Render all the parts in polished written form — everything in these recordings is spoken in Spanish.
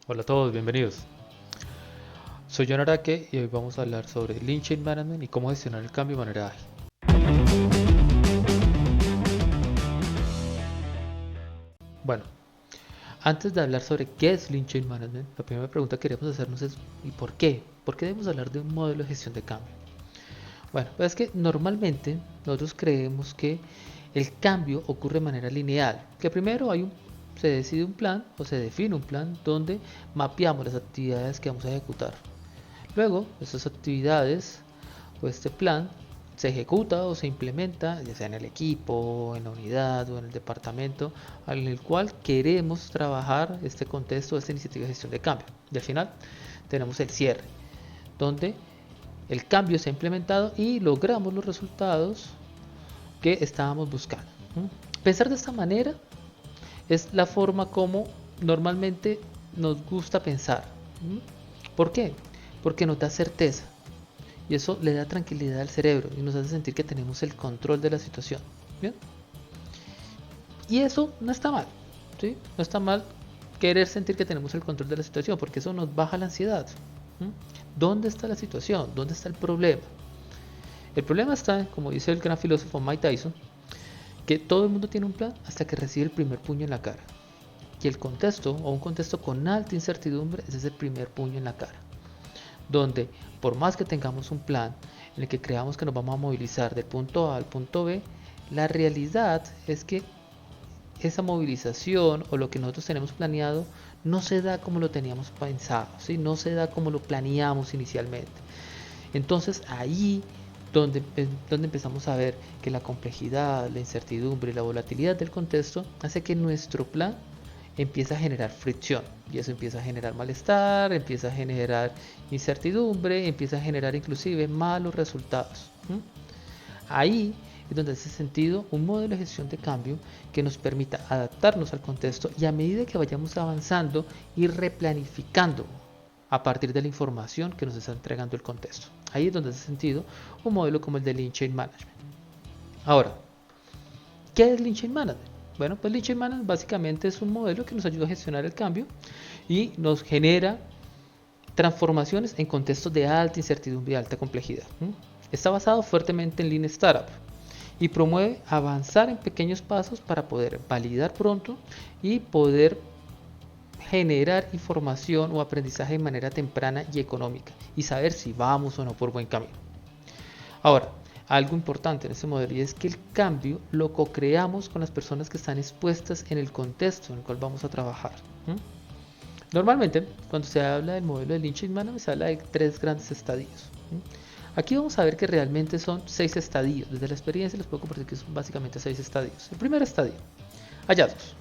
Hola a todos, bienvenidos. Soy John Araque y hoy vamos a hablar sobre Lean Chain Management y cómo gestionar el cambio de manera ágil. Bueno, antes de hablar sobre qué es Lean Chain Management, la primera pregunta que queremos hacernos es ¿y por qué? ¿Por qué debemos hablar de un modelo de gestión de cambio? Bueno, pues es que normalmente nosotros creemos que el cambio ocurre de manera lineal, que primero se decide un plan o se define un plan donde mapeamos las actividades que vamos a ejecutar. Luego, estas actividades o este plan se ejecuta o se implementa, ya sea en el equipo, en la unidad o en el departamento en el cual queremos trabajar este contexto, esta iniciativa de gestión de cambio. Y al final tenemos el cierre, donde el cambio se ha implementado y logramos los resultados que estábamos buscando. Pensar de esta manera es la forma como normalmente nos gusta pensar. ¿Por qué? Porque nos da certeza. Y eso le da tranquilidad al cerebro y nos hace sentir que tenemos el control de la situación. ¿Bien? Y eso no está mal. ¿Sí? No está mal querer sentir que tenemos el control de la situación porque eso nos baja la ansiedad. ¿Dónde está la situación? ¿Dónde está el problema? El problema está, como dice el gran filósofo Mike Tyson, que todo el mundo tiene un plan hasta que recibe el primer puño en la cara. Y el contexto, o un contexto con alta incertidumbre, es ese primer puño en la cara. Donde por más que tengamos un plan en el que creamos que nos vamos a movilizar del punto A al punto B, la realidad es que esa movilización o lo que nosotros tenemos planeado no se da como lo teníamos pensado, ¿sí? No se da como lo planeamos inicialmente. Entonces ahí donde empezamos a ver que la complejidad, la incertidumbre y la volatilidad del contexto hace que nuestro plan empieza a generar fricción y eso empieza a generar malestar, empieza a generar incertidumbre, empieza a generar inclusive malos resultados. Ahí es donde hace sentido un modelo de gestión de cambio que nos permita adaptarnos al contexto y a medida que vayamos avanzando ir replanificando a partir de la información que nos está entregando el contexto. Ahí es donde hace sentido un modelo como el de Lean Chain Management. Ahora, ¿qué es Lean Chain Management? Bueno, pues Lean Chain Management básicamente es un modelo que nos ayuda a gestionar el cambio y nos genera transformaciones en contextos de alta incertidumbre y alta complejidad. Está basado fuertemente en Lean Startup y promueve avanzar en pequeños pasos para poder validar pronto y poder generar información o aprendizaje de manera temprana y económica y saber si vamos o no por buen camino. Ahora, algo importante en este modelo y es que el cambio lo co-creamos con las personas que están expuestas en el contexto en el cual vamos a trabajar. Normalmente, cuando se habla del modelo de Lean Chain Management, se habla de tres grandes estadios. Aquí vamos a ver que realmente son 6 estadios. Desde la experiencia les puedo compartir que son básicamente 6 estadios. El primer estadio, hallazgos.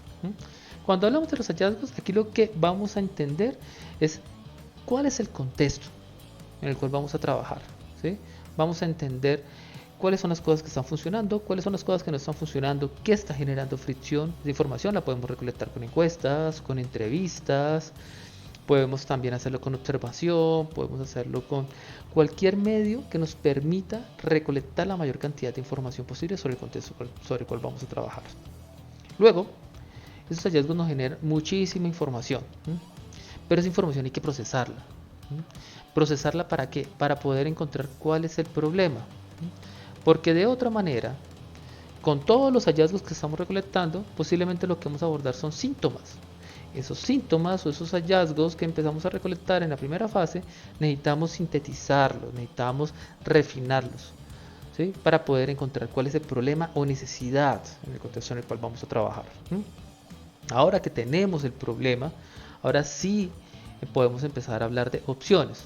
Cuando hablamos de los hallazgos, aquí lo que vamos a entender es cuál es el contexto en el cual vamos a trabajar. ¿Sí? Vamos a entender cuáles son las cosas que están funcionando, cuáles son las cosas que no están funcionando, qué está generando fricción. De información la podemos recolectar con encuestas, con entrevistas, podemos también hacerlo con observación, podemos hacerlo con cualquier medio que nos permita recolectar la mayor cantidad de información posible sobre el contexto sobre el cual vamos a trabajar. Luego, esos hallazgos nos generan muchísima información, pero esa información hay que procesarla. ¿Procesarla para qué? Para poder encontrar cuál es el problema. Porque de otra manera, con todos los hallazgos que estamos recolectando, posiblemente lo que vamos a abordar son síntomas. Esos síntomas o esos hallazgos que empezamos a recolectar en la primera fase, necesitamos sintetizarlos, necesitamos refinarlos, ¿sí? Para poder encontrar cuál es el problema o necesidad en el contexto en el cual vamos a trabajar. Ahora que tenemos el problema, ahora sí podemos empezar a hablar de opciones.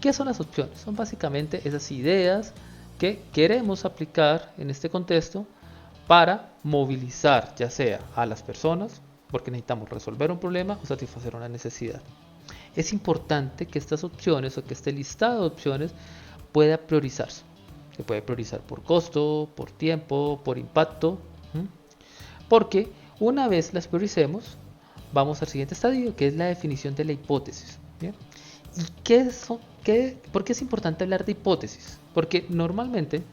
¿Qué son las opciones? Son básicamente esas ideas que queremos aplicar en este contexto para movilizar ya sea a las personas, porque necesitamos resolver un problema o satisfacer una necesidad. Es importante que estas opciones o que este listado de opciones pueda priorizarse. Se puede priorizar por costo, por tiempo, por impacto, porque una vez las prioricemos, vamos al siguiente estadio, que es la definición de la hipótesis. ¿Bien? ¿Y por qué es importante hablar de hipótesis? Porque normalmente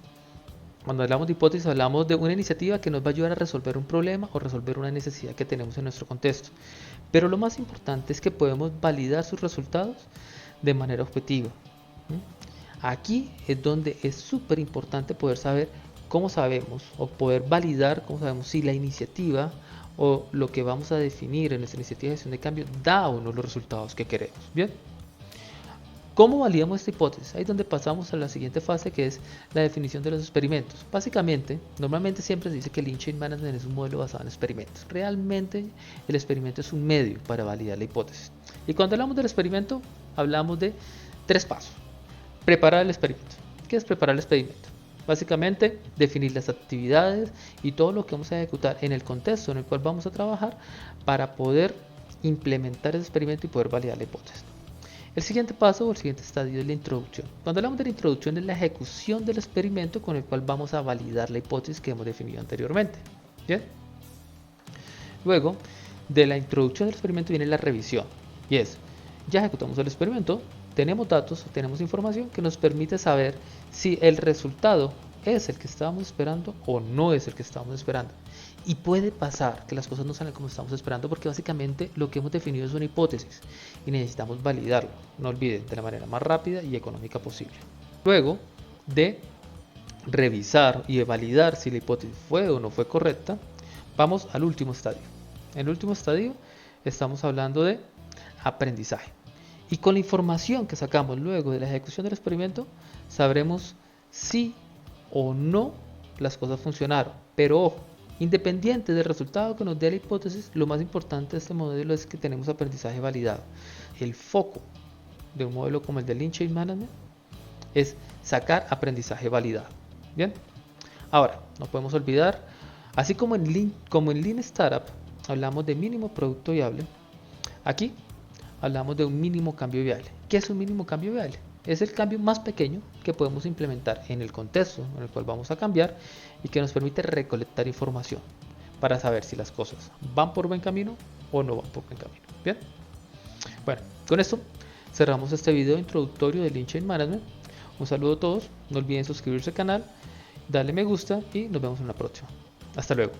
cuando hablamos de hipótesis hablamos de una iniciativa que nos va a ayudar a resolver un problema o resolver una necesidad que tenemos en nuestro contexto. pero lo más importante es que podemos validar sus resultados de manera objetiva. Aquí es donde es súper importante poder saber cómo sabemos o poder validar cómo sabemos si la iniciativa o lo que vamos a definir en nuestra iniciativa de gestión de cambio da o no los resultados que queremos. Bien, ¿cómo validamos esta hipótesis? Ahí es donde pasamos a la siguiente fase, que es la definición de los experimentos. Básicamente, normalmente siempre se dice que el Lean Chain Management es un modelo basado en experimentos. Realmente el experimento es un medio para validar la hipótesis. Y cuando hablamos del experimento, hablamos de 3 pasos. Preparar el experimento. ¿Qué es preparar el experimento? Básicamente, definir las actividades y todo lo que vamos a ejecutar en el contexto en el cual vamos a trabajar para poder implementar el experimento y poder validar la hipótesis. El siguiente paso o el siguiente estadio es la introducción. Cuando hablamos de la introducción, es la ejecución del experimento con el cual vamos a validar la hipótesis que hemos definido anteriormente. ¿Bien? Luego de la introducción del experimento viene la revisión. Y es, ya ejecutamos el experimento, tenemos datos, tenemos información que nos permite saber si el resultado es el que estábamos esperando o no es el que estábamos esperando. Y puede pasar que las cosas no salen como estamos esperando porque básicamente lo que hemos definido es una hipótesis y necesitamos validarlo. No olviden, de la manera más rápida y económica posible. Luego de revisar y de validar si la hipótesis fue o no fue correcta, vamos al último estadio. En el último estadio estamos hablando de aprendizaje. Y con la información que sacamos luego de la ejecución del experimento, sabremos si o no las cosas funcionaron. Pero ojo, independiente del resultado que nos dé la hipótesis, lo más importante de este modelo es que tenemos aprendizaje validado. El foco de un modelo como el de Lean Chain Management es sacar aprendizaje validado. Bien, ahora no podemos olvidar, así como en Lean Startup hablamos de mínimo producto viable, aquí hablamos de un mínimo cambio viable. ¿Qué es un mínimo cambio viable? Es el cambio más pequeño que podemos implementar en el contexto en el cual vamos a cambiar y que nos permite recolectar información para saber si las cosas van por buen camino o no van por buen camino. Bien, bueno, con esto cerramos este video introductorio de Lean Chain Management. Un saludo a todos, no olviden suscribirse al canal, darle me gusta y nos vemos en la próxima. Hasta luego.